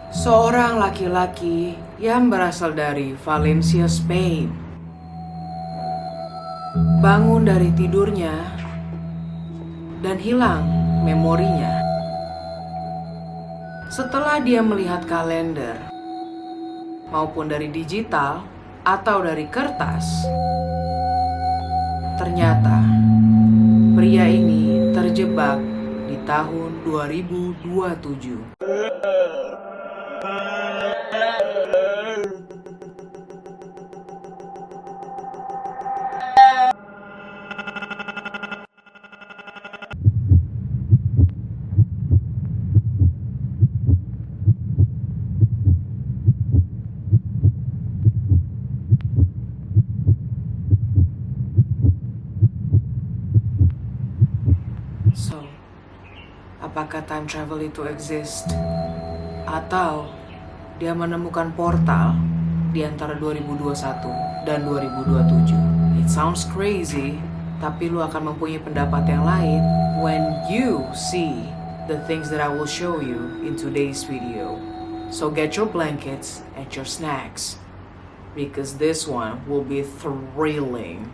Seorang laki-laki yang berasal dari Valencia, Spain, bangun dari tidurnya dan hilang memorinya. Setelah dia melihat kalender, maupun dari digital atau dari kertas, ternyata pria ini terjebak di tahun 2027. So, apakah time travel itu exist? Atau dia menemukan portal di antara 2021 dan 2027? It sounds crazy, tapi lu akan mempunyai pendapat yang lain when you see the things that I will show you in today's video. So get your blankets and your snacks, because this one will be thrilling.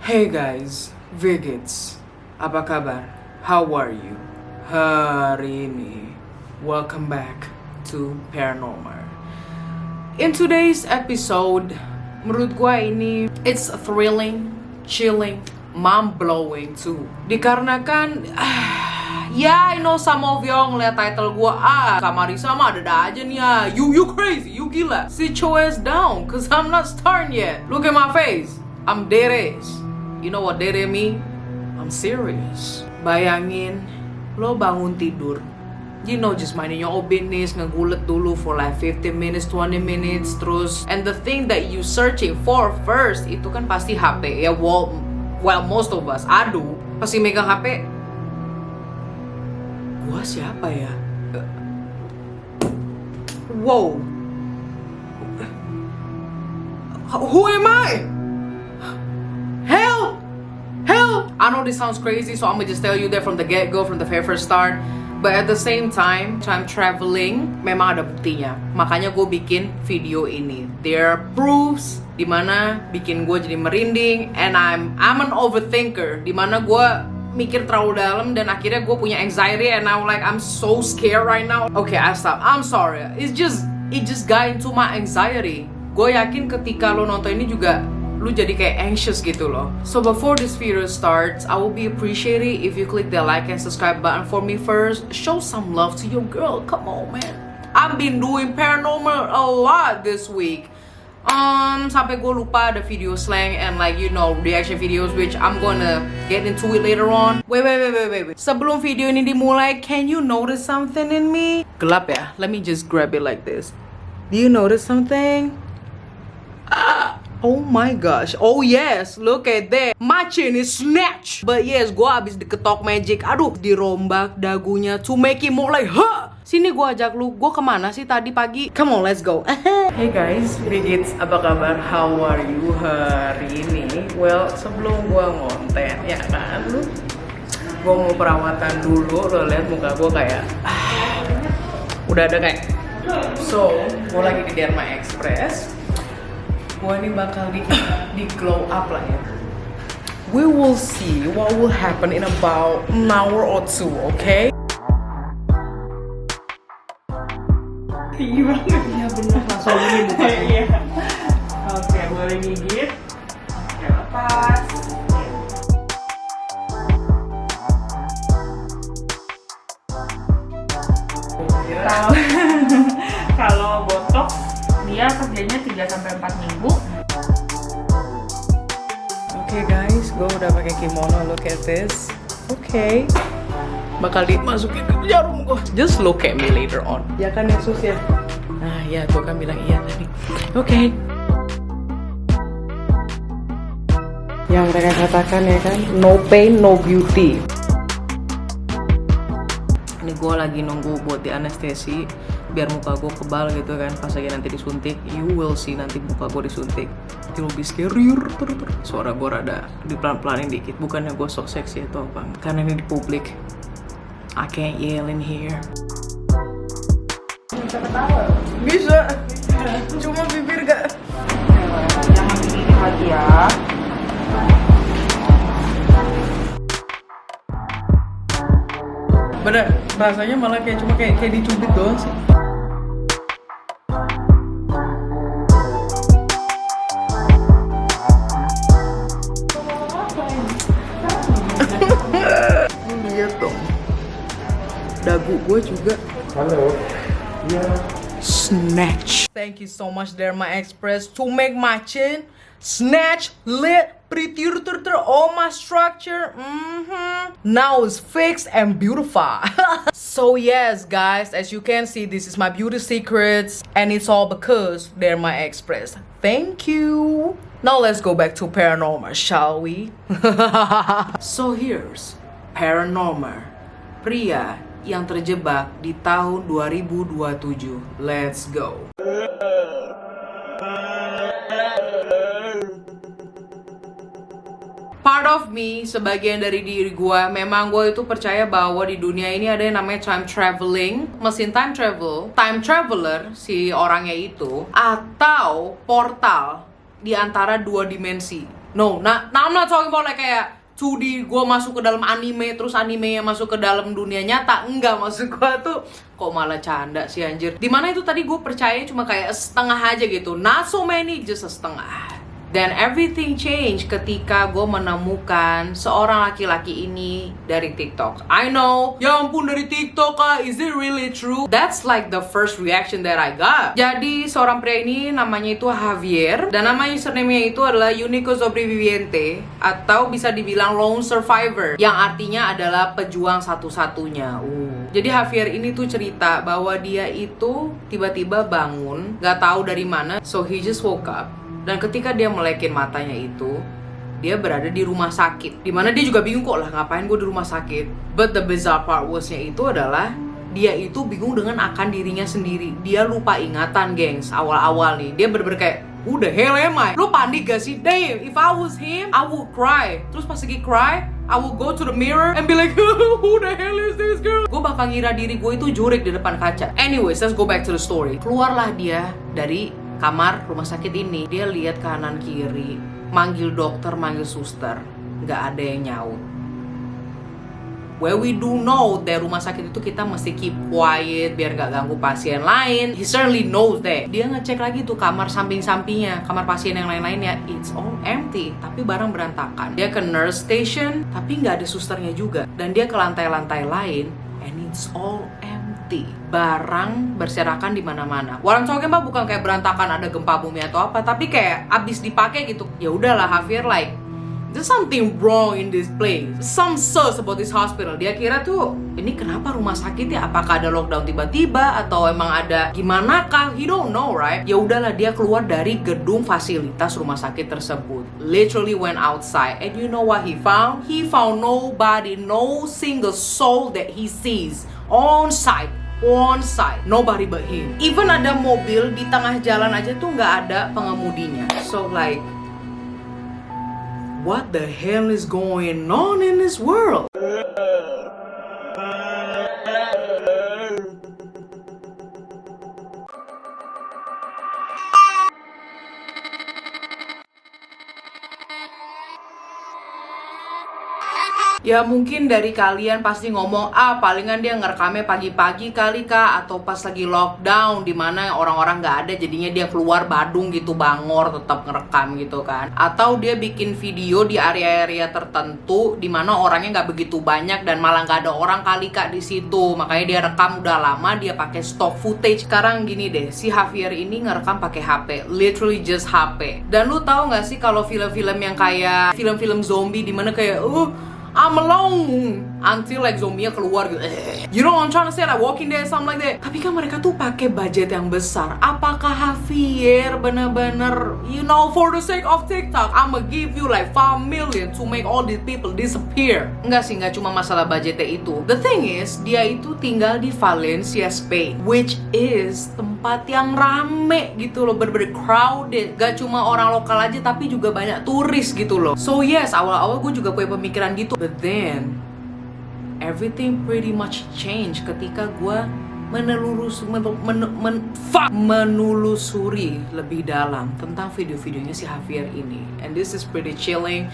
Hey guys, Vigits, apa kabar? How are you? Hari ini, welcome back to Paranormal. In today's episode, menurut gua ini it's thrilling, chilling, mind-blowing too. Dikarenakan, ya I know some of y'all ngeliat title gua, Kamarisa mah ada aja nih ya. You crazy, you gila. Sit your ass down, cause I'm not starting yet. Look at my face, I'm dead ass. You know what dere mean? I'm serious. Bayangin, lo bangun tidur, you know, just minding your own business, ngegulet dulu for like 15 minutes, 20 minutes, terus, and the thing that you searching for first, itu kan pasti HP, ya, well, most of us, aduh, pasti megang HP. Gua siapa ya? Wow. Who am I? Help! I know this sounds crazy, so I'm gonna just tell you that from the get-go, from the very first start. But at the same time traveling memang ada buktinya. Makanya gue bikin video ini. There are proofs dimana bikin gue jadi merinding, and I'm an overthinker, dimana gue mikir terlalu dalam dan akhirnya gue punya anxiety, and I'm so scared right now. Okay, I stop. I'm sorry. It just got into my anxiety. Gue yakin ketika lo nonton ini juga lu jadi kayak anxious gitu loh. So before this video starts, I will be appreciated if you click the like and subscribe button for me first. Show some love to your girl. Come on, man. I've been doing paranormal a lot this week. Sampai gue lupa ada video slang and reaction videos, which I'm gonna get into it later on. Wait. Sebelum video ini dimulai, can you notice something in me? Gelap ya? Let me just grab it like this. Do you notice something? Oh my gosh. Oh yes, look at that. My chin is snatched. But yes, gue abis diketok magic. Aduh, dirombak dagunya to make it more like, huh? Sini gue ajak lu. Gue kemana sih tadi pagi? Come on, let's go. Hey guys, Vigits, apa kabar? How are you hari ini? Well, sebelum gue ngonten, ya kan, gue mau perawatan dulu. Lo liat muka gue kayak udah ada kayak. So, gue lagi di Dharma Express. Gue ini bakal di glow up lah ya. We will see what will happen in about an hour or two, okay? Tinggi banget. Iya bener, langsung gini mukanya. Iya. Oke, boleh gigit. Oke, lepas. Kalau botox dia kerjanya 3-4 minggu. Oke guys, gue udah pakai kimono. Look at this. Oke. Bakal dimasukin ke jarum gue. Just look at me later on. Ya kan Yesus ya? Nah ya, gue kan bilang iya tadi. Oke. Yang mereka katakan ya kan, no pain, no beauty. Ini gue lagi nunggu buat di anestesi. biar muka gue kebal gitu kan. Pas lagi nanti disuntik, you will see nanti muka gue disuntik, itu lebih scary. Suara gue rada dipelan-pelanin dikit, bukannya gue sok seksi atau apa, karena ini di publik, I can't yell in here. Bisa ketawa. Bisa, cuma bibir gak. Jangan begini lagi ya. Bener, rasanya malah kayak cuma kayak dicubit doang sih. Lihat dong, dagu gue juga. Halo. Iya. Snatch. Thank you so much Derma Express to make my chin snatch lit pretty all my structure. Now it's fixed and beautified. So yes guys, as you can see, this is my beauty secrets and it's all because Derma Express. Thank you. Now let's go back to paranormal, shall we? So here's paranormal, pria yang terjebak di tahun 2027. Let's go. Part of me, sebagian dari diri gue, memang gue itu percaya bahwa di dunia ini ada yang namanya time traveling, mesin time traveler si orangnya itu, atau portal di antara dua dimensi. No, I'm not talking about like kayak 2D gue masuk ke dalam anime, terus animenya masuk ke dalam dunia nyata. Enggak, maksud gue tuh kok malah canda sih anjir. Dimana itu tadi gue percaya cuma kayak setengah aja gitu, not so many, just setengah. Dan everything change ketika gue menemukan seorang laki-laki ini dari TikTok. I know, ya ampun dari TikTok kah? Is it really true? That's like the first reaction that I got. Jadi seorang pria ini namanya itu Javier, dan nama username-nya itu adalah Unico Sobreviviente, atau bisa dibilang Lone Survivor, yang artinya adalah pejuang satu-satunya. Jadi Javier ini tuh cerita bahwa dia itu tiba-tiba bangun, gak tahu dari mana, so he just woke up. Dan ketika dia melekin matanya itu, dia berada di rumah sakit. Dimana dia juga bingung, kok lah ngapain gue di rumah sakit. But the bizarre part was-nya itu adalah dia itu bingung dengan akan dirinya sendiri. Dia lupa ingatan, gengs, awal-awal nih. Dia bener-bener kayak, who the hell am I? Lo panik gak sih? Damn, if I was him, I would cry. Terus pas lagi cry, I will go to the mirror and be like, who the hell is this girl? Gue bakal ngira diri gue itu jurik di depan kaca. Anyways, let's go back to the story. Keluarlah dia dari kamar rumah sakit ini. Dia lihat kanan kiri, manggil dokter, manggil suster, nggak ada yang nyaut. Well, we do know that rumah sakit itu kita mesti keep quiet biar nggak ganggu pasien lain. He certainly knows that. Dia ngecek lagi tuh kamar samping-sampingnya, kamar pasien yang lain-lainnya, it's all empty, tapi barang berantakan. Dia ke nurse station, tapi nggak ada susternya juga. Dan dia ke lantai-lantai lain, and it's all empty. Barang berserakan di mana-mana. What I'm talking about bukan kayak berantakan ada gempa bumi atau apa, tapi kayak abis dipakai gitu. Ya udahlah, Javier like, there's something wrong in this place. Some sus about this hospital. Dia kira tuh, ini kenapa rumah sakit ya? Apakah ada lockdown tiba-tiba atau emang ada gimana kah? He don't know, right? Ya udahlah, dia keluar dari gedung fasilitas rumah sakit tersebut. Literally went outside, and you know what he found? He found nobody, no single soul that he sees on site, nobody but him. Even ada mobil di tengah jalan aja tuh nggak ada pengemudinya. So like, what the hell is going on in this world? Ya mungkin dari kalian pasti ngomong, palingan dia ngerekamnya pagi-pagi kali kak, atau pas lagi lockdown dimana orang-orang gak ada jadinya dia keluar Badung gitu, Bangor tetap ngerekam gitu kan. Atau dia bikin video di area-area tertentu dimana orangnya gak begitu banyak dan malah gak ada orang kali kak di situ, makanya dia rekam udah lama, dia pakai stock footage. Sekarang gini deh, si Javier ini ngerekam pakai HP, literally just HP. Dan lu tahu gak sih kalau film-film yang kayak film-film zombie dimana kayak I'm until like zombie-nya keluar gitu. You know what I'm trying to say, like Walking Dead something like that. Tapi kan mereka tuh pakai budget yang besar. Apakah Javier bener-bener, you know, for the sake of TikTok, I'ma give you like 5 million to make all these people disappear? Enggak sih, enggak cuma masalah budgetnya itu. The thing is, dia itu tinggal di Valencia, Spain, which is tempat yang rame gitu loh, bener-bener crowded. Gak cuma orang lokal aja, tapi juga banyak turis gitu loh. So yes, awal-awal gue juga punya pemikiran gitu. But then, everything pretty much change ketika gue menelusuri lebih dalam tentang video-videonya si Javier ini. And this is pretty chilling.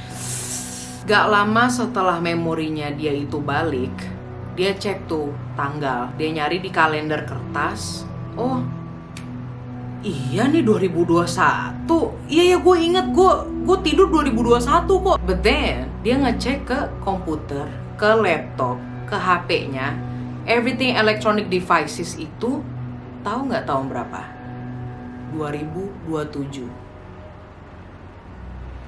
Gak lama setelah memorinya dia itu balik, dia cek tuh tanggal. Dia nyari di kalender kertas. Oh, iya nih 2021. Iya ya, gue inget gue tidur 2021 kok. But then dia ngecek ke komputer, ke laptop, ke HP-nya, everything electronic devices itu, tahu nggak tahun berapa? 2027.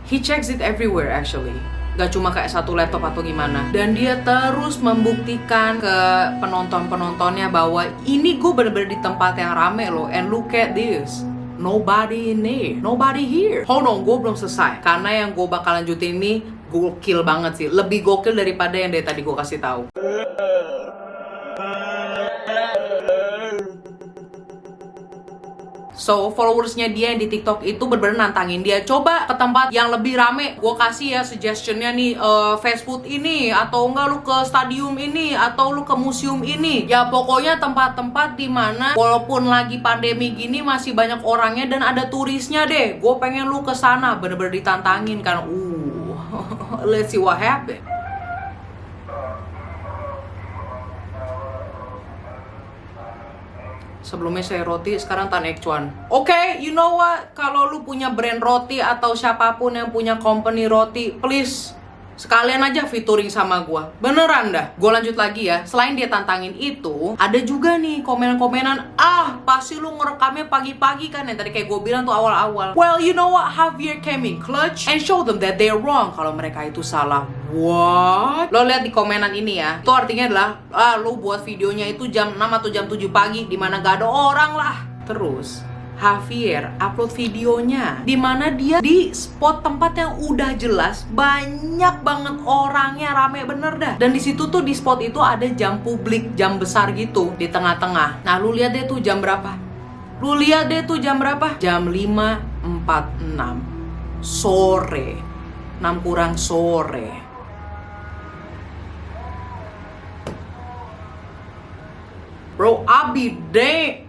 He checks it everywhere actually. Gak cuma kayak satu laptop atau gimana. Dan dia terus membuktikan ke penonton-penontonnya bahwa ini gue bener-bener di tempat yang rame loh. And look at this, nobody in there, nobody here. Hold on, gue belum selesai. Karena yang gue bakal lanjutin ini gokil banget sih. Lebih gokil daripada yang dari tadi gue kasih tahu. So, followersnya dia yang di TikTok itu bener-bener nantangin dia. Coba ke tempat yang lebih rame. Gue kasih ya suggestionnya nih, fast food ini, atau enggak lu ke stadium ini, atau lu ke museum ini. Ya pokoknya tempat-tempat dimana walaupun lagi pandemi gini masih banyak orangnya dan ada turisnya deh. Gue pengen lu ke sana, bener-bener ditantangin kan. Let's see what happen. Sebelumnya saya roti, sekarang Tan Ek Cuan. Oke, you know what? Kalau lu punya brand roti atau siapapun yang punya company roti, please sekalian aja featuring sama gua. Beneran dah. Gua lanjut lagi ya. Selain dia tantangin itu, ada juga nih komen-komenan, pasti lu ngerekamnya pagi-pagi kan, yang tadi kayak gua bilang tuh awal-awal. Well, you know what? Javier came in clutch and show them that they're wrong. Kalau mereka itu salah. What? Lo lihat di komenan ini ya. Itu artinya adalah, lu buat videonya itu jam 6 atau jam 7 pagi, dimana gak ada orang lah. Terus Javier upload videonya dimana dia di spot tempat yang udah jelas banyak banget orangnya, rame bener dah. Dan di situ tuh di spot itu ada jam publik, jam besar gitu di tengah-tengah. Nah, lu lihat deh tuh jam berapa? Jam 5.46 sore. 6 kurang sore. Bro, Abi deh.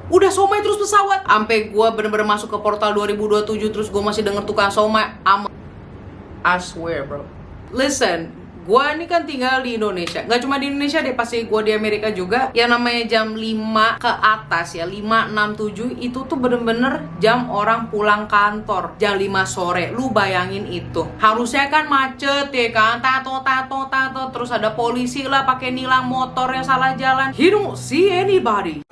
Udah somai terus pesawat. Sampai gue bener-bener masuk ke portal 2027 terus gue masih denger tukang somai. I swear bro. Listen, gue ini kan tinggal di Indonesia. Gak cuma di Indonesia deh, pasti gue di Amerika juga. Yang namanya jam 5 ke atas ya, 5.67 itu tuh bener-bener jam orang pulang kantor. Jam 5 sore, lu bayangin itu. Harusnya kan macet ya kan, tato. Terus ada polisi lah pakai nilang motor yang salah jalan. He don't see anybody.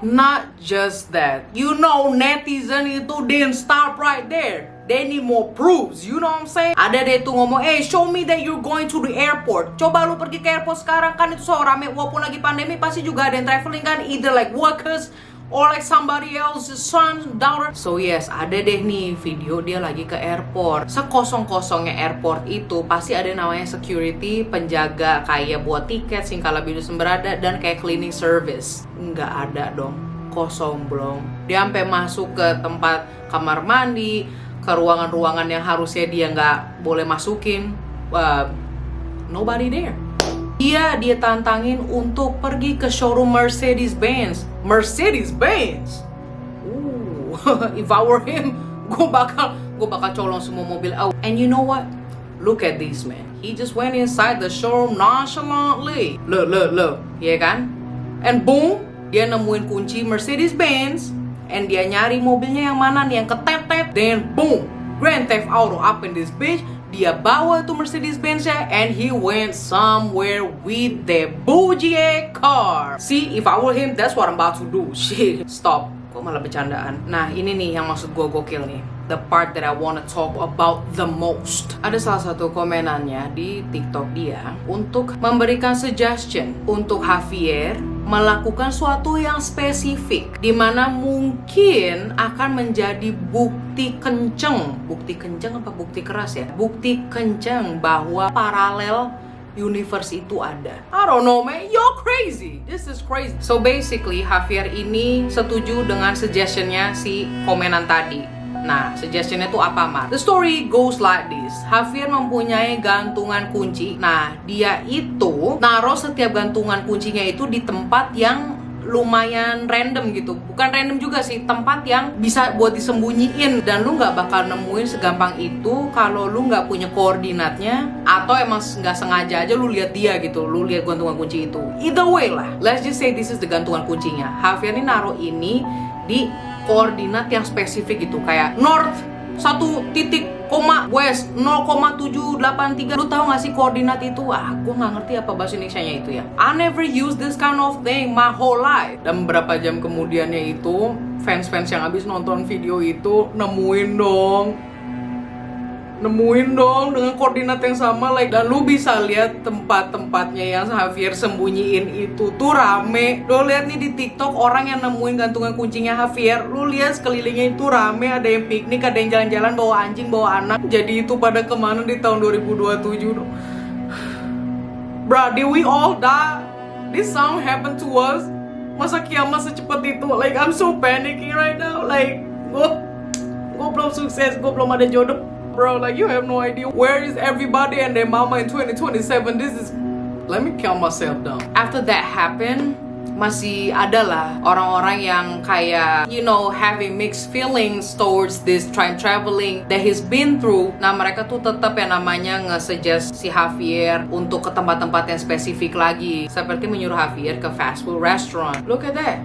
Not just that, you know, netizen itu didn't stop right there. They need more proofs, you know what I'm saying? Ada deh tuh ngomong, show me that you're going to the airport. Coba lu pergi ke airport sekarang, kan itu so rame. Walaupun lagi pandemi pasti juga ada yang traveling kan, either like workers or like somebody else's son, daughter. So yes, ada deh nih video dia lagi ke airport. Sekosong-kosongnya airport itu pasti ada namanya security, penjaga kayak buat tiket, singkala bidu semberada, dan kayak cleaning service. Nggak ada dong, kosong bro. Dia sampai masuk ke tempat kamar mandi, ke ruangan-ruangan yang harusnya dia nggak boleh masukin. Nobody there. Dia tantangin untuk pergi ke showroom Mercedes-Benz. Mercedes-Benz. If I were him, gue bakal colong semua mobil out. And you know what? Look at this man. He just went inside the showroom nonchalantly. Look, ya kan? And boom, dia nemuin kunci Mercedes-Benz. And dia nyari mobilnya yang mana nih, yang ketep-tep. Then boom, Grand Theft Auto up in this bitch. Dia bawa tuh Mercedes-Benz-nya and he went somewhere with the bougie car. See, if I were him, that's what I'm about to do. Shit, stop. Kok malah bercandaan? Nah, ini nih yang maksud gue gokil nih. The part that I wanna talk about the most. Ada salah satu komenannya di TikTok dia untuk memberikan suggestion untuk Javier melakukan suatu yang spesifik dimana mungkin akan menjadi bukti kenceng apa bukti keras ya? Bukti kenceng bahwa paralel universe itu ada. I don't know man, you're crazy. This is crazy. So basically Javier ini setuju dengan suggestionnya si komenan tadi. Nah, suggestionnya tuh apa, Mar? The story goes like this. Javier mempunyai gantungan kunci. Nah, dia itu naruh setiap gantungan kuncinya itu di tempat yang lumayan random gitu. Bukan random juga sih, tempat yang bisa buat disembunyiin. Dan lu gak bakal nemuin segampang itu kalau lu gak punya koordinatnya. Atau emang gak sengaja aja lu lihat dia gitu. Lu lihat gantungan kunci itu. Either way lah. Let's just say this is the gantungan kuncinya. Javier ini naruh ini di koordinat yang spesifik gitu, kayak north 1 titik, west 0,783. Lu tahu gak sih koordinat itu? Gue gak ngerti apa bahasa Indonesianya itu ya. I never use this kind of thing my whole life. Dan beberapa jam kemudiannya itu fans-fans yang habis nonton video itu nemuin dong dengan koordinat yang sama dan lu bisa lihat tempat-tempatnya yang Javier sembunyiin itu tuh rame. Lu lihat nih di TikTok orang yang nemuin gantungan kuncinya Javier, lu lihat sekelilingnya itu rame, ada yang piknik, ada yang jalan-jalan bawa anjing, bawa anak. Jadi itu pada kemana di tahun 2027? Bruh, did we all die? This song happened to us? Masa kiamat secepat itu? I'm so panicking right now. Gue belum sukses, gue belum ada jodoh. Bro, you have no idea where is everybody and their mama in 2027. Let me calm myself down. After that happened, masih ada lah orang-orang yang kayak having mixed feelings towards this time traveling that he's been through. Nah, mereka tuh tetap yang namanya nge-suggest si Javier untuk ke tempat-tempat yang spesifik lagi, seperti menyuruh Javier ke fast food restaurant. Look at that,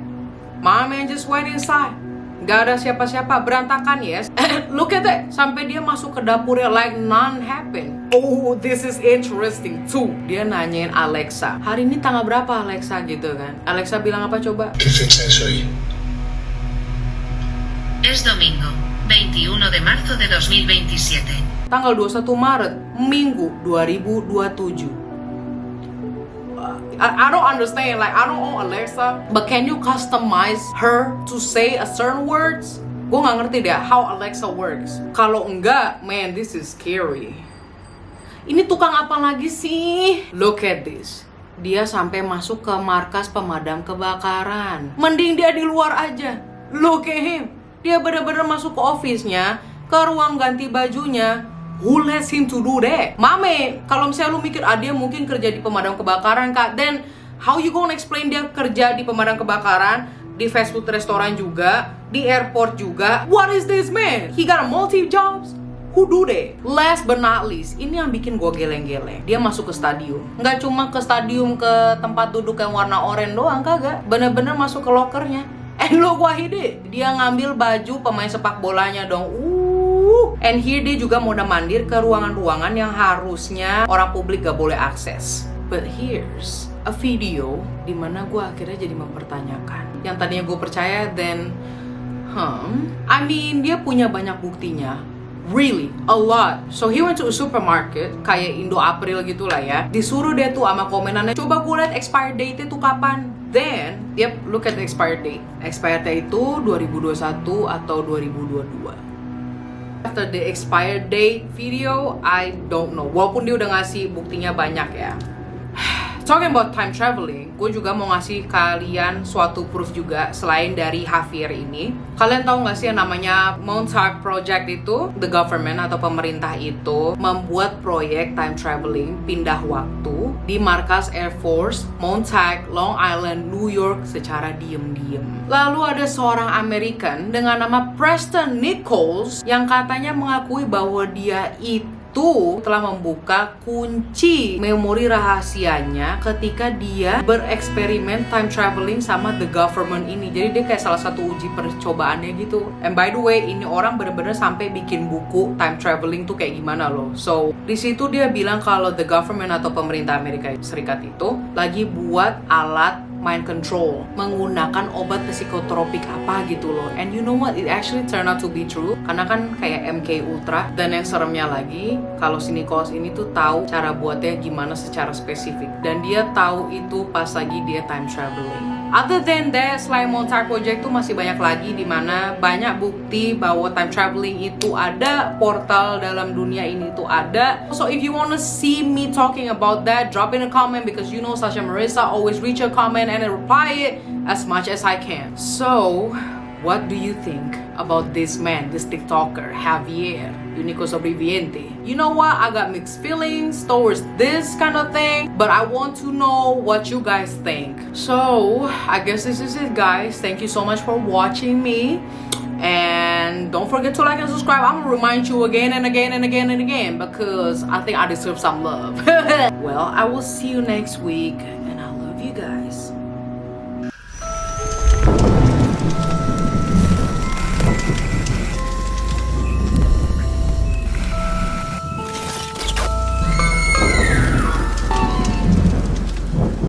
my man just went inside. Gak ada siapa-siapa, berantakan yes. Look at that, sampai dia masuk ke dapurnya like none happened. Oh, this is interesting too. Dia nanyain Alexa, hari ini tanggal berapa Alexa gitu kan. Alexa bilang apa coba? ¿Qué fecha es hoy? Es domingo, 21 de marzo de 2027. Tanggal 21 Maret, Minggu 2027. I don't understand, I don't own Alexa, but can you customize her to say a certain words? Gue gak ngerti deh how Alexa works. Kalau enggak, man, this is scary. Ini tukang apa lagi sih? Look at this. Dia sampai masuk ke markas pemadam kebakaran. Mending dia di luar aja. Look at him. Dia bener-bener masuk ke office-nya, ke ruang ganti bajunya. Who lets him to do that? Mame, kalau misalnya lu mikir dia mungkin kerja di pemadam kebakaran kak, then how you gonna explain dia kerja di pemadam kebakaran, di fast food restoran juga, di airport juga? What is this man? He got a multi jobs? Who do that? Last but not least, ini yang bikin gue geleng-geleng. Dia masuk ke stadium. Nggak cuma ke stadium, ke tempat duduk yang warna oranye doang, kagak. Bener-bener masuk ke lokernya. And look what he did. Dia ngambil baju pemain sepak bolanya dong. And here dia juga mondar-mandir ke ruangan-ruangan yang harusnya orang publik gak boleh akses. But here's a video dimana gue akhirnya jadi mempertanyakan. Yang tadinya gue percaya, then I mean, dia punya banyak buktinya. Really, a lot. So he went to a supermarket, kayak Indo April gitu lah ya. Disuruh dia tuh sama komenannya, coba gue liat expired date itu kapan. Then, yep, look at the expired date. Expired date itu 2021 atau 2022. After the expired date video, I don't know. Walaupun dia udah ngasih buktinya banyak ya. Talking about time traveling, gue juga mau ngasih kalian suatu proof juga selain dari Javier ini. Kalian tahu gak sih yang namanya Montauk Project itu? The government atau pemerintah itu membuat proyek time traveling pindah waktu di markas Air Force Montauk, Long Island, New York secara diem-diem. Lalu ada seorang American dengan nama Preston Nichols yang katanya mengakui bahwa dia itu telah membuka kunci memori rahasianya ketika dia bereksperimen time traveling sama the government ini. Jadi dia kayak salah satu uji percobaannya gitu. And by the way, ini orang bener-bener sampai bikin buku time traveling tuh kayak gimana loh. So di situ dia bilang kalau the government atau pemerintah Amerika Serikat itu lagi buat alat mind control, menggunakan obat psikotropik apa gitu loh. And you know what, it actually turned out to be true. Karena kan kayak MK Ultra. Dan yang seremnya lagi, kalau si Nicholas ini tuh tahu cara buatnya gimana secara spesifik. Dan dia tahu itu pas lagi dia time traveling. Other than that, selain Montauk Project tuh masih banyak lagi di mana banyak bukti bahwa time traveling itu ada, portal dalam dunia ini tuh ada. So if you wanna see me talking about that, drop in a comment because you know Sasha Marissa always reach a comment and I reply it as much as I can. So, what do you think about this man, this TikToker, Javier Unico Sobreviviente? You know what? I got mixed feelings towards this kind of thing, but I want to know what you guys think. So, I guess this is it, guys. Thank you so much for watching me. And don't forget to like and subscribe. I'm gonna remind you again and again and again and again because I think I deserve some love. Well, I will see you next week, and I love you guys.